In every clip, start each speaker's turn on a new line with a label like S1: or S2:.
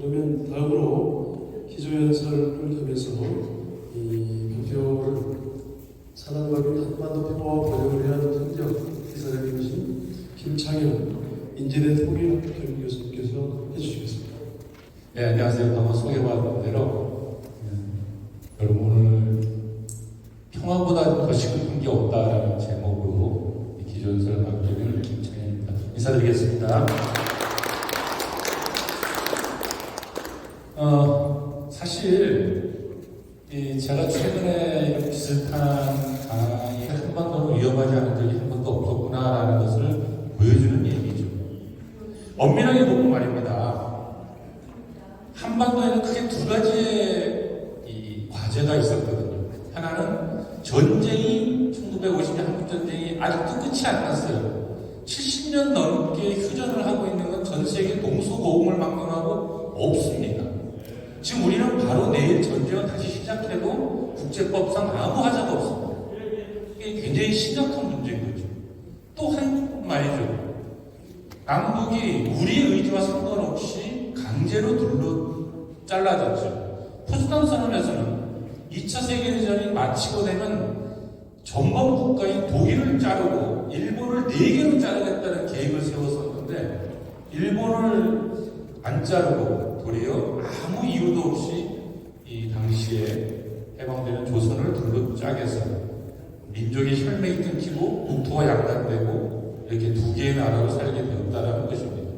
S1: 그러면 다음으로 기조연설을 통해서 이 발표를 사단법인 한반도 평화와 번영을 위한 행정 이사장이 되신 김창현 인제대 통일학교 교수님께서 해주시겠습니다.
S2: 네, 안녕하세요. 방금 소개받은 대로 여러분 오늘 평화보다 더 시급한 게 없다라는 제목으로 기조연설을 맡기는 김창현입니다. 인사드리겠습니다. 사실 제가 최근에 이런 비슷한 강의 한반도는 위험하지 않은 적이 한 번도 없었구나라는 것을 보여주는 얘기죠. 엄밀하게 보면 말입니다. 한반도에는 크게 두 가지의 이 과제가 있었거든요. 하나는 전쟁이 1950년 한국전쟁이 아직도 끝이 안 났어요. 70년 넘게 휴전을 하고 있는 건 전 세계 동서고금을 막론하고 없습니다. 지금 우리는 바로 내일 전쟁을 다시 시작해도 국제법상 아무 하자가 없습니다. 이게 굉장히 심각한 문제인 거죠. 또 한 말이죠. 남북이 우리의 의지와 상관없이 강제로 잘라졌죠. 포츠담 선언에서는 2차 세계대전이 마치고 되면 전범 국가인 독일을 자르고 일본을 4개로 자르겠다는 계획을 세웠었는데 일본을 안 자르고 도리어 아무 이유도 없이 이 당시에 해방되는 조선을 둘러짜게서 민족의 혈맥이 끊기고 국토가 양단되고 이렇게 두 개의 나라로 살게 되었다는 것입니다.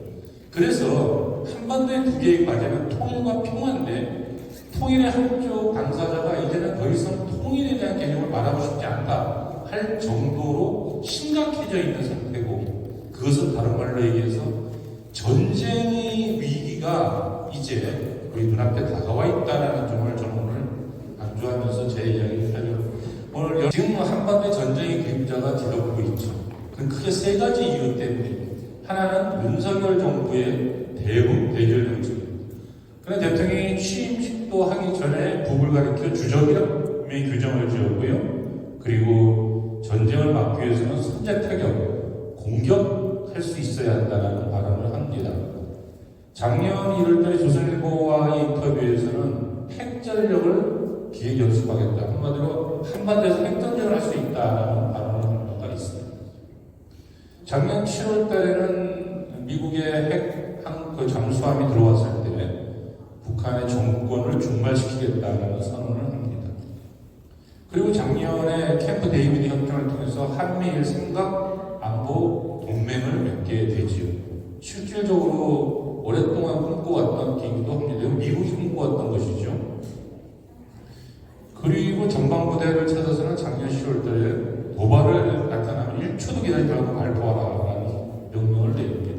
S2: 그래서 한반도의 두 개의 과제는 통일과 평화인데 통일의 한쪽 당사자가 이제는 더 이상 통일에 대한 개념을 말하고 싶지 않다 할 정도로 심각해져 있는 상태고 그것은 다른 말로 얘기해서 전쟁의 위기가 이제 우리 눈앞에 다가와 있다는 점을 저는 오늘 강조하면서 제 이야기를 하려고 오늘 지금 한반도의 전쟁의 그림자가 뒤덮고 있죠. 그건 크게 세 가지 이유 때문입니다. 하나는 윤석열 정부의 대결 정책입니다. 그런데 대통령이 취임식도 하기 전에 북을 가리켜 주적이라는 규정을 지었고요. 그리고 전쟁을 막기 위해서는 선제 타격, 공격할 수 있어야 한다는 발언을 합니다. 작년 1월달에 조선일보와의 인터뷰에서는 핵전력을 기획 연습하겠다. 한마디로 한반도에서 핵전쟁을 할 수 있다는 발언을 한 바가 있습니다. 작년 7월달에는 미국의 핵 잠수함이 들어왔을 때 북한의 정권을 중말시키겠다는 선언을 합니다. 그리고 작년에 캠프 데이비드 협정을 통해서 한미일 삼각 안보 동맹을 맺게 되지요. 실질적으로 오랫동안 꿈꿔왔던 기기도 합니다. 미국이 꿈꿔왔던 것이죠. 그리고 전방부대를 찾아서는 작년 10월달에 도발을 나타나면 1초도 기다리지 말고 발포하라라는 명령을 내립니다.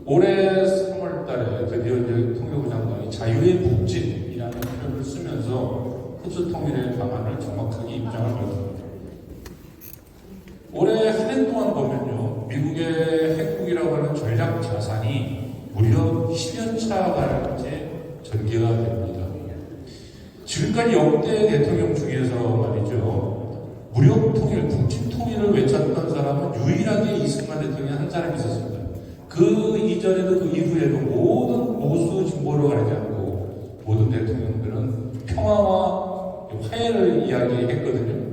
S2: 올해 3월달에 드디어 이제 통일부 장관이 자유의 북진이라는 표현을 쓰면서 흡수 통일의 방안을 정확하게 입장을 밝힙니다. 올해 한 해 동안 보면요, 미국의 핵국이라고 하는 전략 자산이 무려 10년차간째 전개가 됩니다. 지금까지 역대 대통령 중에서 말이죠, 무력 통일, 북진 통일을 외쳤던 사람은 유일하게 이승만 대통령이 한 사람이 있었습니다. 그 이전에도 그 이후에도 모든 보수 진보를 가리지 않고 모든 대통령들은 평화와 화해를 이야기했거든요.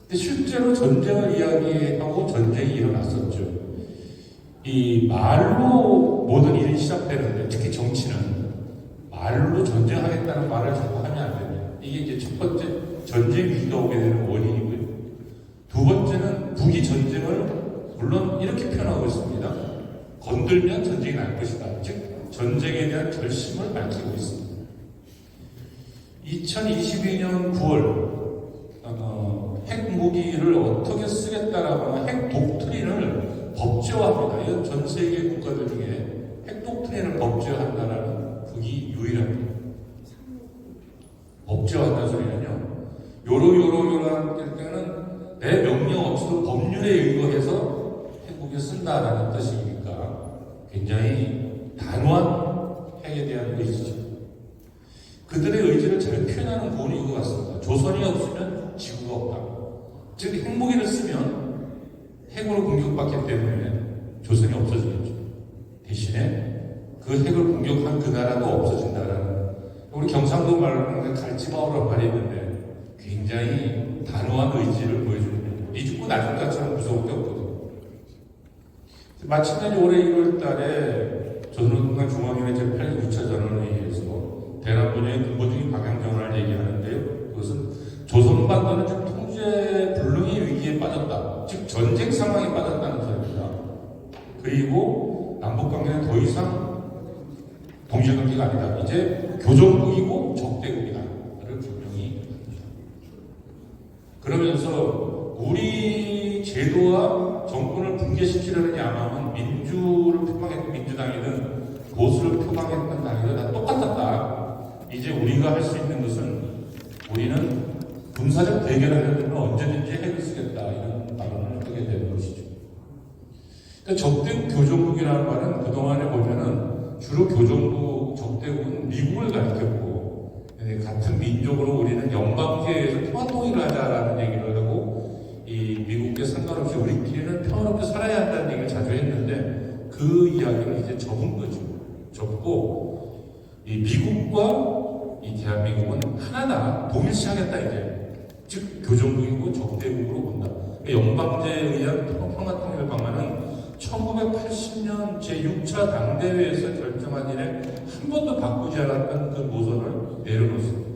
S2: 근데 실제로 전쟁을 이야기하고 전쟁이 일어났었죠. 이 말로 모든 일이 시작되는데 특히 정치는 말로 전쟁하겠다는 말을 자꾸 하면 안 됩니다. 이게 이제 첫 번째 전쟁 위기가 오게 되는 원인이고요. 두 번째는 북이 전쟁을 물론 이렇게 표현하고 있습니다. 건들면 전쟁이 날 것이다. 즉 전쟁에 대한 결심을 밝히고 있습니다. 2022년 9월 핵무기를 어떻게 쓰겠다라고 하는 핵 독트린을 법제화합니다. 이건 전 세계 국가들 중에 핵 독트린을 법제화한다라는 북이 유일합니다. 법제화한다는 소리는요, 요러한 때는 내 명령 없이도 법률에 의거해서 핵무기를 쓴다라는 뜻이니까 굉장히 단호한 핵에 대한 의지죠. 그들의 의지를 잘 표현하는 부분인 것 같습니다. 조선이 없으면 지구가 없다. 즉 핵무기를 쓰면 핵으로 공격받기 때문에 조선이 없어지겠죠. 대신에 그 핵을 공격한 그 나라도 없어진다라는, 우리 경상도 말로는 갈지마오라는 말이 있는데 굉장히 단호한 의지를 보여주는, 니 죽고 나 죽다처럼 무서울 게 없거든요. 마침내 올해 1월 달에 조선노동당 중앙위원회 제8기 9차 전원회의에서 대남분야의 근본적인 방향 전환을 얘기하는데요. 그것은 조선반도는 지금 통제 불능의 위기에 빠졌다. 즉 전쟁 상황에 빠졌다는 소리입니다. 그리고 남북관계는 더 이상 동시관계가 아니다. 이제 교정국이고 적대국이다를 분명히. 그러면서 우리 제도와 정권을 붕괴시키려는 야망은 민주를 표방했던 민주당이든 보수를 표방했던 당이든 다 똑같았다. 이제 우리가 할 수 있는 것은 우리는 군사적 대결을 하려면 언제든지 핵을 쓰겠다, 이런 발언을 하게 되는 것이죠. 그러니까 적대국 교정국이라는 말은 그동안에 보면은 주로 교정국, 적대국은 미국을 가리켰고, 같은 민족으로 우리는 연방제에서 평화통일을 하자라는 얘기를 하고, 이 미국에 상관없이 우리끼리는 평화롭게 살아야 한다는 얘기를 자주 했는데, 그 이야기를 이제 접은 거죠. 접고, 이 미국과 이 대한민국은 하나다, 동일시하겠다 이제. 즉 교정국이고 적대국으로 본다. 연방제에 의한 평화통일 방안은 1980년 제6차 당대회에서 결정한 이래 한 번도 바꾸지 않았던 그 노선을 내려놓습니다.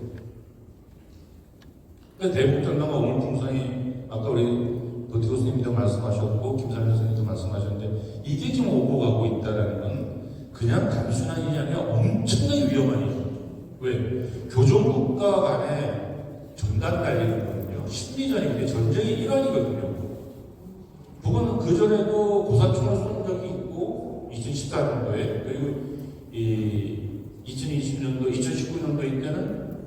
S2: 대북전당과 오물풍선이 아까 우리 도티 교수님도 말씀하셨고 김삼일 선생님도 말씀하셨는데, 이게 지금 오고 가고 있다는 건 그냥 단순한 일이 아니라 엄청나게 위험한 일이에요. 왜? 교정국가 간에 전단 달리는 거는요, 심리전인데 전쟁의 일환이거든요. 북은 그전에도 고사총을 쏜 적이 있고, 2014년도에, 그리고 2020년도, 2019년도에 때는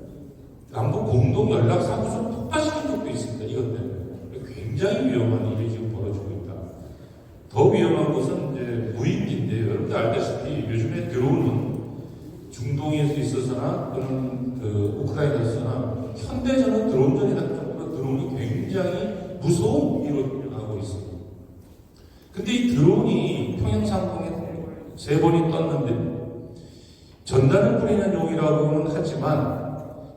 S2: 남북 공동 연락사무소를 폭파시킨 적도 있습니다. 이것 때문에. 굉장히 위험한 일이 지금 벌어지고 있다. 더 위험한 것은 이제 무인기인데요. 여러분들 알다시피 요즘에 드론은 중동에서 있어서나 또는 우크라이나에서나 현대전은 드론전이라는 정도로 드론이 굉장히 무서운 무기로 나가고 있습니다. 근데 이 드론이 평양상공에 3번이 떴는데 전단을 뿌리는 용이라고는 하지만,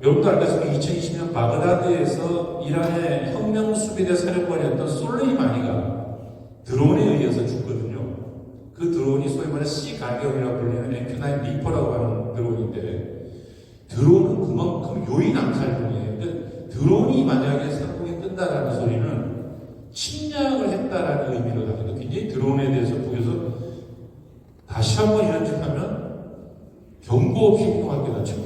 S2: 여러분도 알다시피 2020년 바그다드에서 이란의 혁명수비대 사령관이었던 솔레이마니가 드론에 의해서 죽거든요. 그 드론이 소위 말해 C-가격이라고 불리는 MQ-9 리퍼라고 하는 드론인데, 드론은 그만큼 요인 암살용이에요. 그러니까 드론이 만약에 상공에 뜬다라는 소리는 침략을 했다라는 의미를 가지고, 굉장히 드론에 대해서 북에서 다시 한번 이런 짓 하면 경고 없이 행동하게 되죠.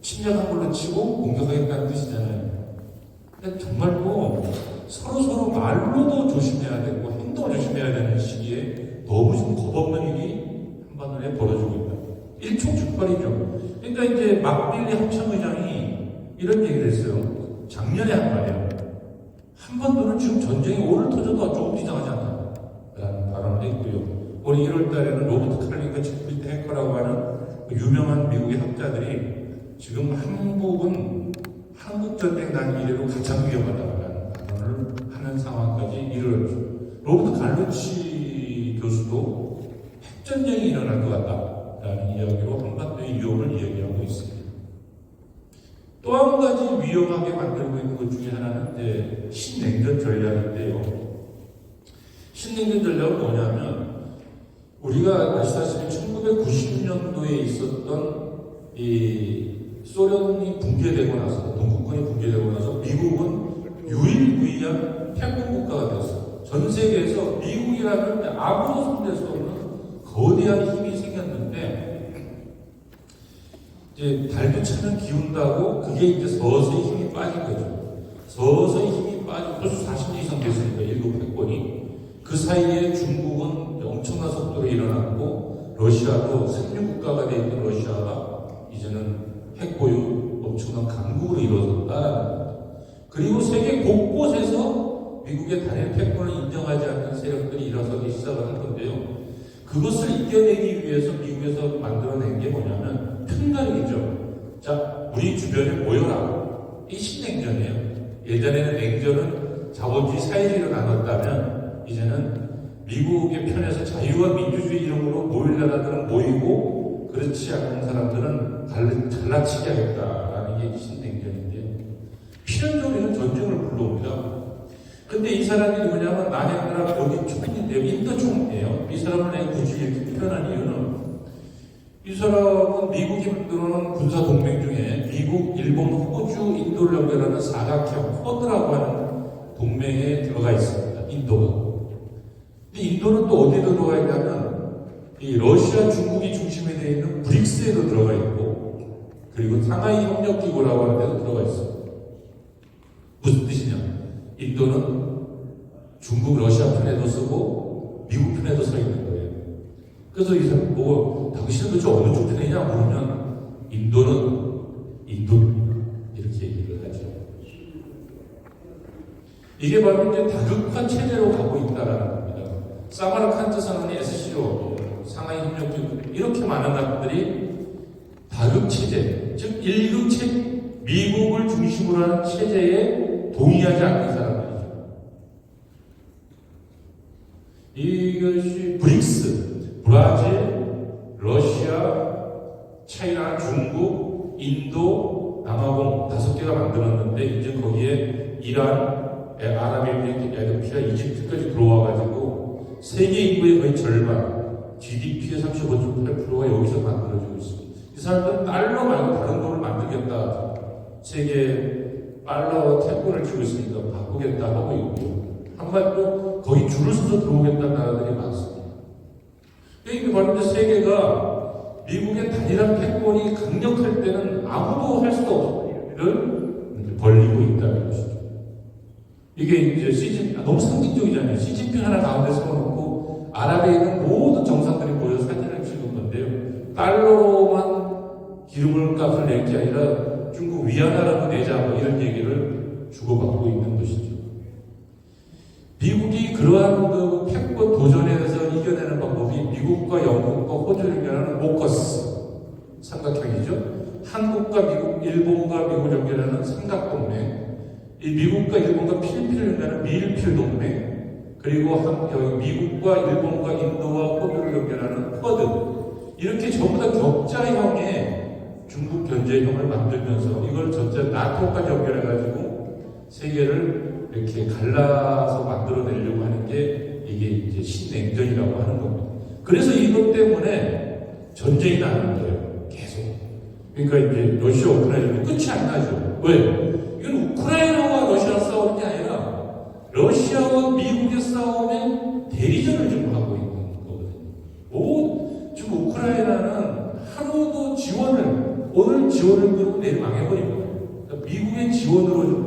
S2: 침략한 걸로 치고 공격하겠다는 뜻이잖아요. 근데 정말 서로 말로도 조심해야 되고 행동을 조심해야 되는 시기에 너무 좀 겁없는 일이 한반도에 벌어지고 있다. 일촉즉발이죠. 그러니까 이제 막빌리 합참의장이 이런 얘기를 했어요. 작년에 한 말이에요. 한반도는 지금 전쟁이 오를 터져도 조금 이상하지 않다 라는 발언을 했고요. 올해 1월 달에는 로버트 칼링과 지프리트 해커라고 하는 유명한 미국의 학자들이 지금 한국은 한국전쟁 난 이래로 가장 위험하다라는 발언을 하는 상황까지 이르렀죠. 로버트 갈루치 교수도 핵전쟁이 일어날 것 같다라는 이야기로 한반도의 위험을 이야기하고 있습니다. 또 한 가지 위험하게 만들고 있는 것 중에 하나는 이제 신냉전 전략인데요. 신냉전 전략은 뭐냐면, 우리가 아시다시피 1990년도에 있었던 이 소련이 붕괴되고 나서, 동구권이 붕괴되고 나서 미국은 유일무이한 패권 국가가 되었어요. 전 세계에서 미국이라는 아무도 손댈 수 없는 거대한 힘이 생겼는데, 이제 달도 차면 기운다고 그게 이제 서서히 힘이 빠진 거죠. 서서히 힘이 빠지고 벌써 40년 이상 됐으니까, 일곱 패권이. 그 사이에 중국은 엄청난 속도로 일어났고, 러시아도 생유국가가 되어 있던 러시아가 이제는 핵보유 엄청난 강국으로 이루어졌다. 그리고 세계 곳곳에서 미국의 단일 패권을 인정하지 않는 세력들이 일어서기 시작을 한 건데요. 그것을 이겨내기 위해서 미국에서 만들어낸 게 뭐냐면 편가르기죠. 자, 우리 주변에 모여라. 이 신냉전이에요. 예전에는 냉전은 자본주의 사회주의로 나눴다면, 이제는 미국의 편에서 자유와 민주주의 이름으로 모일 나라들은 모이고 그렇지 않은 사람들은 갈라치기 하겠다라는 게 신냉전인데 필연적으로 전쟁을 불러옵니다. 근데 이 사람이 누구냐면 나행그라 거기 총인데요. 인도 총이에요. 이 사람을 내가 굳이 이렇게 표현한 이유는 이 사람은 미국이 만들어놓은 군사 동맹 중에 미국, 일본, 호주, 인도를 연결하는 사각형 쿼드라고 하는 동맹에 들어가 있습니다. 인도가. 근데 인도는 또 어디에 들어가 있냐면 이 러시아, 중국이 중심에 되어 있는 브릭스에도 들어가 있고 그리고 상하이 협력기구라고 하는 데도 들어가 있습니다. 무슨 뜻이냐? 인도는 중국, 러시아 편에도 쓰고 미국 편에도 서 있는 거예요. 그래서 이 사람 보고 당신은 도대체 어느 쪽 편이냐 물으면 인도는 인도입니다. 이렇게 얘기를 하죠. 이게 바로 이제 다극화 체제로 가고 있다는 겁니다. 사마르칸드 선언이 SCO, 상하이 협력기구 이렇게 많은 나라들이 다극 체제, 즉 일극 체제, 미국을 중심으로 하는 체제에 동의하지 않는 사람들이죠. 이것이 브릭스, 브라질, 러시아, 차이나, 중국, 인도, 남아공 5개가 만들었는데 이제 거기에 이란, 아랍에미리트, 에티오피아, 이집트까지 들어와가지고 세계 인구의 거의 절반, GDP의 35.8%가 여기서 만들어지고 있습니다. 이 사람들은 달러 말고 다른 돈을 만들겠다. 세계 달러 태권을 쥐고 있으니까 바꾸겠다 하고 있고요. 한마디로 거의 줄을 서서 들어오겠다는 나라들이 많습니다. 이게 바로 이제 세계가 미국의 단일한 패권이 강력할 때는 아무도 할 수도 없는 일을 벌리고 있다는 것이죠. 이게 이제 너무 상징적이잖아요. 시진핑 하나 가운데 세워놓고 아랍에 있는 모든 정상들이 모여서 사진을 찍은 건데요. 달러로만 기름을 값을 낼 게 아니라 중국 위안화라도 내자 뭐 이런 얘기를 주고받고 있는 것이죠. 미국이 그러한 그 패권 도전에 대해서 이겨내는 방법이 미국과 영국과 호주를 연결하는 모커스 삼각형이죠. 한국과 미국, 일본과 미국을 연결하는 삼각동맹, 이 미국과 일본과 필리핀을 연결하는 미일필 동맹, 그리고 미국과 일본과 인도와 호주를 연결하는 쿼드, 이렇게 전부 다 격자형의 중국 견제형을 만들면서 이걸 전체 나토까지 연결해가지고 세계를 이렇게 갈라서 만들어내려고 하는 게 이게 이제 신냉전이라고 하는 겁니다. 그래서 이것 때문에 전쟁이 나는 거예요. 계속. 그러니까 이제 러시아, 우크라이나 끝이 안 나죠. 왜? 이건 우크라이나와 러시아가 싸우는 게 아니라 러시아와 미국의 싸움에 대리전을 지금 하고 있는 거거든요. 지금 우크라이나는 하루도 오늘 지원을 그러고 내일 망해버린 거예요. 그러니까 미국의 지원으로 좀